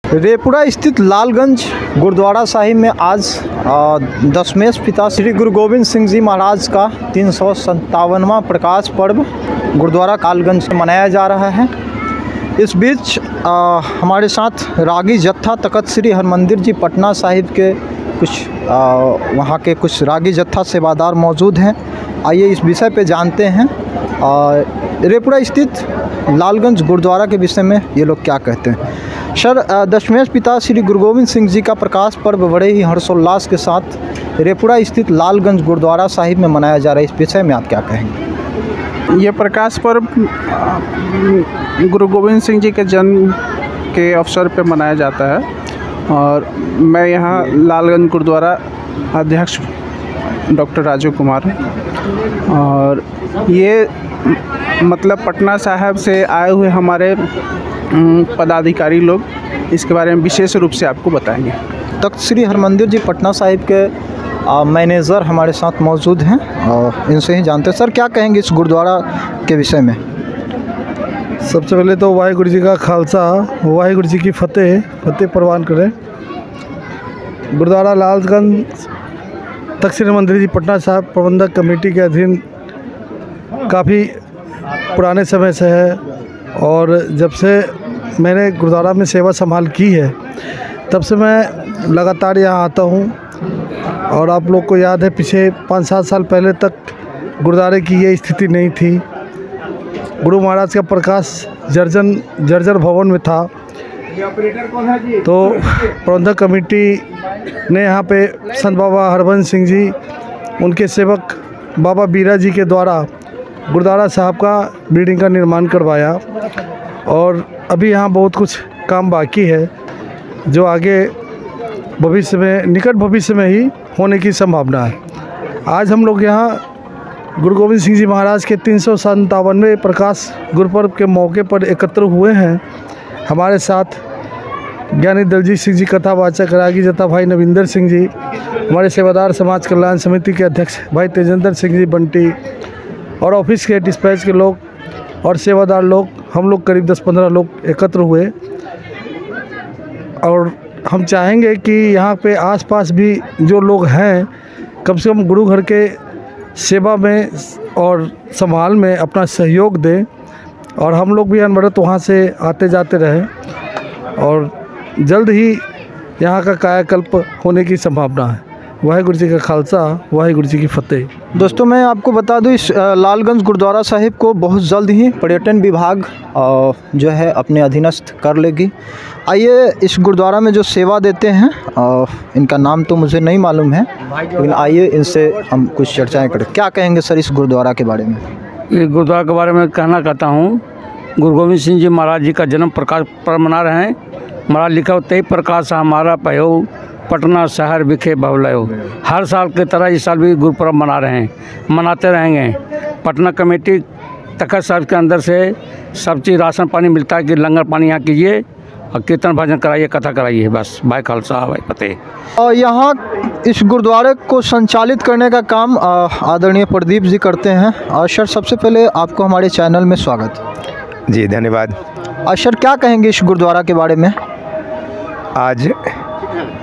रेपुरा स्थित लालगंज गुरुद्वारा साहिब में आज दशमेश पिता श्री गुरु गोविंद सिंह जी महाराज का 357वां प्रकाश पर्व गुरुद्वारा लालगंज में मनाया जा रहा है। इस बीच हमारे साथ रागी जत्था तख्त श्री हरमंदिर जी पटना साहिब के कुछ वहाँ के कुछ रागी जत्था सेवादार मौजूद हैं। आइए इस विषय पे जानते हैं रेपुरा स्थित लालगंज गुरुद्वारा के विषय में ये लोग क्या कहते हैं। सर, दशमेश पिता श्री गुरु गोविंद सिंह जी का प्रकाश पर्व बड़े ही हर्षोल्लास के साथ रेपुरा स्थित लालगंज गुरुद्वारा साहिब में मनाया जा रहा है, इस विषय में आप क्या कहेंगे। ये प्रकाश पर्व गुरु गोविंद सिंह जी के जन्म के अवसर पर मनाया जाता है और मैं यहाँ लालगंज गुरुद्वारा अध्यक्ष डॉक्टर राजू कुमार और ये मतलब पटना साहिब से आए हुए हमारे पदाधिकारी लोग इसके बारे में विशेष रूप से आपको बताएंगे। तख्त श्री हरमंदिर जी पटना साहिब के मैनेजर हमारे साथ मौजूद हैं और इनसे ही जानते हैं। सर, क्या कहेंगे इस गुरुद्वारा के विषय में। सबसे पहले तो वाहिगुरु जी का खालसा वाहिगुरु जी की फतेह प्रवान करें। गुरुद्वारा लालगंज तख्त श्री हरमंदिर जी पटना साहिब प्रबंधक कमेटी के अधीन काफ़ी पुराने समय से है और जब से मैंने गुरुद्वारा में सेवा संभाल की है तब से मैं लगातार यहाँ आता हूँ। और आप लोग को याद है पीछे 5-7 साल पहले तक गुरुद्वारे की ये स्थिति नहीं थी। गुरु महाराज का प्रकाश जर्जर भवन में था, तो प्रबंधक कमेटी ने यहाँ पे संत बाबा हरबंस सिंह जी उनके सेवक बाबा बीरा जी के द्वारा गुरुद्वारा साहब का बिल्डिंग का निर्माण करवाया और अभी यहाँ बहुत कुछ काम बाकी है जो आगे भविष्य में निकट भविष्य में ही होने की संभावना है। आज हम लोग यहाँ गुरु गोविंद सिंह जी महाराज के 357वें प्रकाश गुरुपर्व के मौके पर एकत्र हुए हैं। हमारे साथ ज्ञानी दलजीत सिंह जी कथावाचक, रागी जत्था भाई नविंदर सिंह जी, हमारे सेवादार समाज कल्याण समिति के अध्यक्ष भाई तेजेंद्र सिंह जी बंटी और ऑफिस के डिस्पैच के लोग और सेवादार लोग, हम लोग करीब 10-15 लोग एकत्र हुए। और हम चाहेंगे कि यहाँ पे आसपास भी जो लोग हैं कम से कम गुरु घर के सेवा में और संभाल में अपना सहयोग दें और हम लोग भी अनवरत वहाँ से आते जाते रहें और जल्द ही यहाँ का कायाकल्प होने की संभावना है। वाहिगुरु जी का खालसा वाहिगुरु जी की फतेह। दोस्तों, मैं आपको बता दूं इस लालगंज गुरुद्वारा साहिब को बहुत जल्द ही पर्यटन विभाग जो है अपने अधीनस्थ कर लेगी। आइए इस गुरुद्वारा में जो सेवा देते हैं इनका नाम तो मुझे नहीं मालूम है, लेकिन आइए इनसे हम कुछ चर्चाएं करें। क्या कहेंगे सर इस गुरुद्वारा के बारे में। इस गुरुद्वारा के बारे में कहना चाहता हूँ, गुरु गोविंद सिंह जी महाराज जी का जन्म प्रकाश पर्व मना रहे हैं। महाराज लिखा हो तय प्रकाश हमारा पयो पटना शहर विखे बवलयो। हर साल की तरह इस साल भी गुरुपर्व मना रहे हैं, मनाते रहेंगे। पटना कमेटी तख्त साहिब के अंदर से सब चीज़ राशन पानी मिलता है कि लंगर पानी यहाँ कीजिए और कीर्तन भजन कराइए, कथा कराइए, बस। भाई खालसा भाई फतेह। और यहाँ इस गुरुद्वारे को संचालित करने का काम आदरणीय प्रदीप जी करते हैं। और सर, सबसे पहले आपको हमारे चैनल में स्वागत। जी धन्यवाद। और सर, क्या कहेंगे इस गुरुद्वारा के बारे में। आज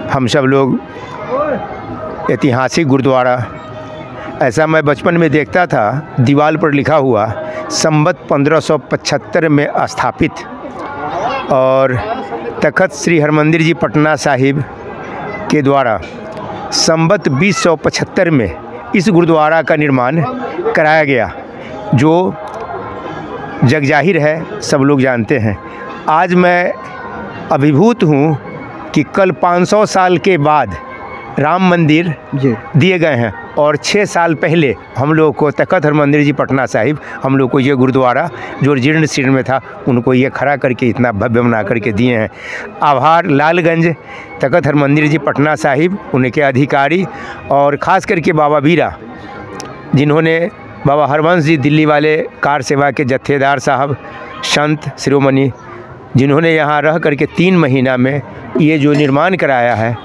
हम सब लोग ऐतिहासिक गुरुद्वारा, ऐसा मैं बचपन में देखता था दीवार पर लिखा हुआ संवत 1575 में स्थापित और तख्त श्री हरमंदिर जी पटना साहिब के द्वारा संवत 2075 में इस गुरुद्वारा का निर्माण कराया गया, जो जगजाहिर है, सब लोग जानते हैं। आज मैं अभिभूत हूँ कि कल 500 साल के बाद राम मंदिर दिए गए हैं और 6 साल पहले हम लोग को तख्त हरमंदिर जी पटना साहिब हम लोग को ये गुरुद्वारा जो जीर्ण शीर्ण में था उनको ये खड़ा करके इतना भव्य बना करके दिए हैं। आभार लालगंज तख्त हरमंदिर जी पटना साहिब, उनके अधिकारी और ख़ास करके बाबा बीरा, जिन्होंने बाबा हरबंस जी दिल्ली वाले कार सेवा के जत्थेदार साहब, संत शिरोमणि, जिन्होंने यहाँ रह करके 3 महीना में ये जो निर्माण कराया है,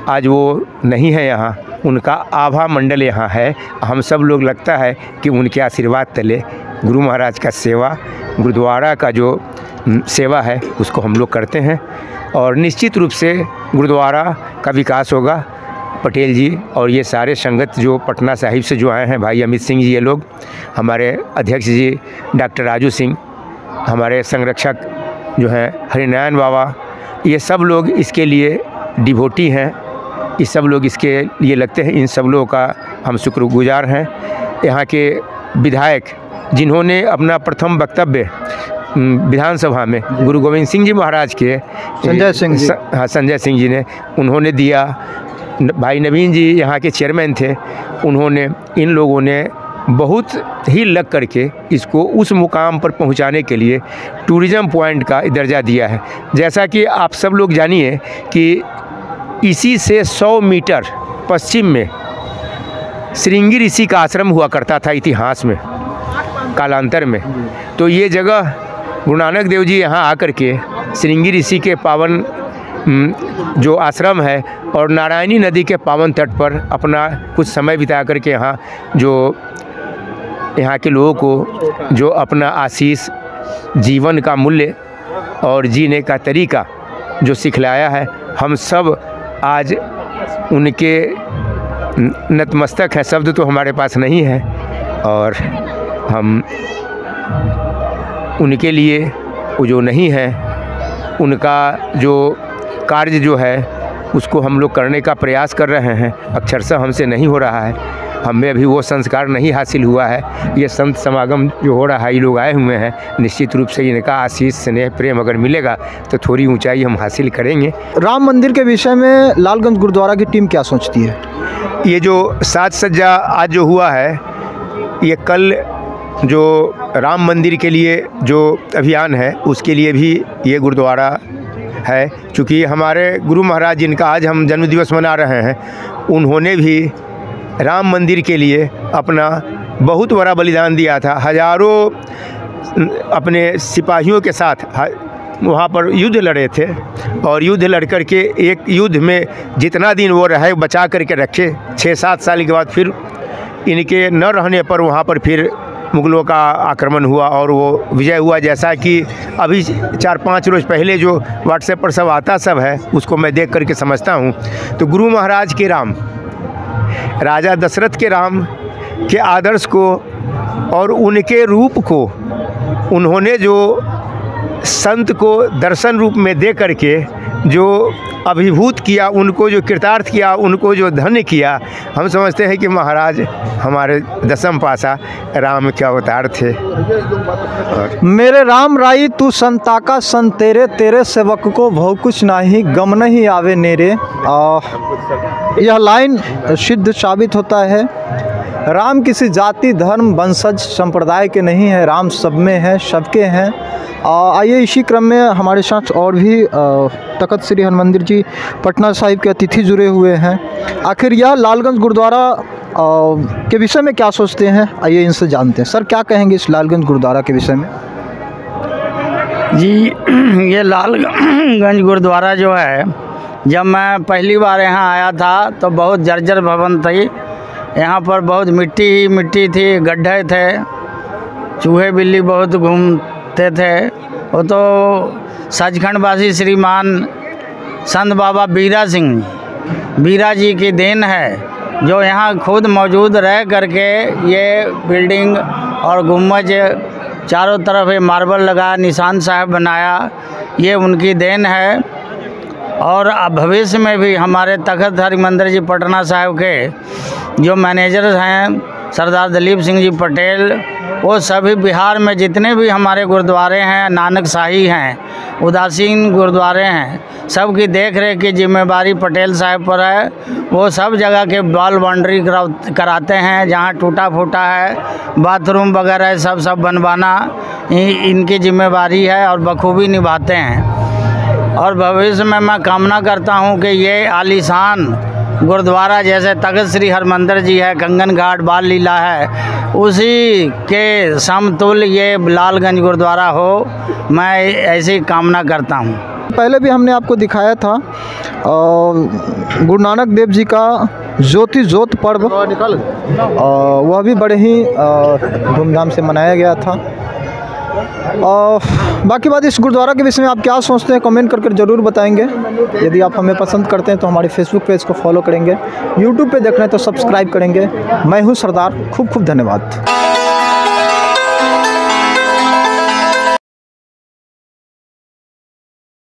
आज वो नहीं है यहाँ, उनका आभा मंडल यहाँ है। हम सब लोग लगता है कि उनके आशीर्वाद तले गुरु महाराज का सेवा, गुरुद्वारा का जो सेवा है उसको हम लोग करते हैं। और निश्चित रूप से गुरुद्वारा का विकास होगा। पटेल जी और ये सारे संगत जो पटना साहिब से जो आए हैं, भाई अमित सिंह जी, ये लोग, हमारे अध्यक्ष जी डॉक्टर राजू सिंह, हमारे संरक्षक जो हैं हरिनारायण बाबा, ये सब लोग इसके लिए डिवोटी हैं। ये सब लोग इसके लिए लगते हैं। इन सब लोगों का हम शुक्रगुजार हैं। यहाँ के विधायक जिन्होंने अपना प्रथम वक्तव्य विधानसभा में गुरु गोविंद सिंह जी महाराज के संजय सिंह जी, हाँ संजय सिंह जी ने उन्होंने दिया। भाई नवीन जी यहाँ के चेयरमैन थे, उन्होंने, इन लोगों ने बहुत ही लग करके इसको उस मुकाम पर पहुंचाने के लिए टूरिज़्म पॉइंट का दर्जा दिया है। जैसा कि आप सब लोग जानिए कि इसी से 100 मीटर पश्चिम में श्रृंगी ऋषि का आश्रम हुआ करता था इतिहास में, कालांतर में। तो ये जगह गुरु नानक देव जी यहाँ आकर के श्रृंगी ऋषि के पावन जो आश्रम है और नारायणी नदी के पावन तट पर अपना कुछ समय बिता करके यहाँ के लोगों को जो अपना आशीष, जीवन का मूल्य और जीने का तरीका जो सिखलाया है, हम सब आज उनके नतमस्तक हैं। शब्द तो हमारे पास नहीं है और हम उनके लिए वो जो नहीं है, उनका जो कार्य जो है उसको हम लोग करने का प्रयास कर रहे हैं। अक्षरशः हमसे नहीं हो रहा है, हमें अभी वो संस्कार नहीं हासिल हुआ है। ये संत समागम जो हो रहा है, ये लोग आए हुए हैं, निश्चित रूप से इनका आशीष, स्नेह, प्रेम अगर मिलेगा तो थोड़ी ऊंचाई हम हासिल करेंगे। राम मंदिर के विषय में लालगंज गुरुद्वारा की टीम क्या सोचती है? ये जो साज सज्जा आज जो हुआ है, ये कल जो राम मंदिर के लिए जो अभियान है उसके लिए भी ये गुरुद्वारा है। चूँकि हमारे गुरु महाराज जिनका आज हम जन्मदिवस मना रहे हैं, उन्होंने भी राम मंदिर के लिए अपना बहुत बड़ा बलिदान दिया था। हजारों अपने सिपाहियों के साथ वहाँ पर युद्ध लड़े थे और युद्ध लड़ कर के एक युद्ध में जितना दिन वो रहे बचा करके रखे, 6-7 साल के बाद फिर इनके न रहने पर वहाँ पर फिर मुग़लों का आक्रमण हुआ और वो विजय हुआ। जैसा कि अभी 4-5 रोज़ पहले जो व्हाट्सएप पर सब आता सब है, उसको मैं देख करके समझता हूँ। तो गुरु महाराज के राम, राजा दशरथ के राम के आदर्श को और उनके रूप को उन्होंने जो संत को दर्शन रूप में दे करके जो अभिभूत किया, उनको जो कृतार्थ किया, उनको जो धन्य किया, हम समझते हैं कि महाराज हमारे दसम पासा राम के अवतार थे। मेरे राम राई तू संता का संत तेरे, तेरे सेवक को भव कुछ नाही, गम नहीं आवे नेरे। यह लाइन सिद्ध साबित होता है। राम किसी जाति, धर्म, वंशज, संप्रदाय के नहीं है, राम सब में है, सबके हैं। आइए इसी क्रम में हमारे साथ और भी तख्त श्री हरमंदिर जी पटना साहिब के अतिथि जुड़े हुए हैं। आखिर यह लालगंज गुरुद्वारा के विषय में क्या सोचते हैं, आइए इनसे जानते हैं। सर, क्या कहेंगे इस लालगंज गुरुद्वारा के विषय में? जी, ये लालगंज गुरुद्वारा जो है, जब मैं पहली बार यहाँ आया था तो बहुत जर्जर भवन थी। यहाँ पर बहुत मिट्टी ही मिट्टी थी, गड्ढे थे, चूहे बिल्ली बहुत घूमते थे। वो तो सचखंड वासी श्रीमान संत बाबा बीरा जी की देन है, जो यहाँ खुद मौजूद रह करके ये बिल्डिंग और गुम्बज चारों तरफ ये मार्बल लगा, निशान साहब बनाया, ये उनकी देन है। और अब भविष्य में भी हमारे तख्त हरिमंदिर जी पटना साहिब के जो मैनेजर हैं सरदार दलीप सिंह जी पटेल, वो सभी बिहार में जितने भी हमारे गुरुद्वारे हैं, नानक शाही हैं, उदासीन गुरुद्वारे हैं, सब की देख रेख की जिम्मेदारी पटेल साहब पर है। वो सब जगह के वॉल बाउंड्री कराते हैं, जहाँ टूटा फूटा है, बाथरूम वगैरह सब बनवाना इनकी जिम्मेदारी है और बखूबी निभाते हैं। और भविष्य में मैं कामना करता हूँ कि ये आलीशान गुरुद्वारा जैसे तख्त श्री हरमंदिर जी है, कंगन घाट बाल लीला है, उसी के समतुल्य ये लालगंज गुरुद्वारा हो, मैं ऐसी कामना करता हूँ। पहले भी हमने आपको दिखाया था गुरु नानक देव जी का ज्योति ज्योत पर्व, वह भी बड़े ही धूमधाम से मनाया गया था। बाकी बात इस गुरुद्वारा के विषय में आप क्या सोचते हैं कमेंट करके ज़रूर बताएंगे। यदि आप हमें पसंद करते हैं तो हमारे फेसबुक पेज को फॉलो करेंगे, यूट्यूब पे देख रहे हैं तो सब्सक्राइब करेंगे। मैं हूं सरदार, खूब खूब धन्यवाद।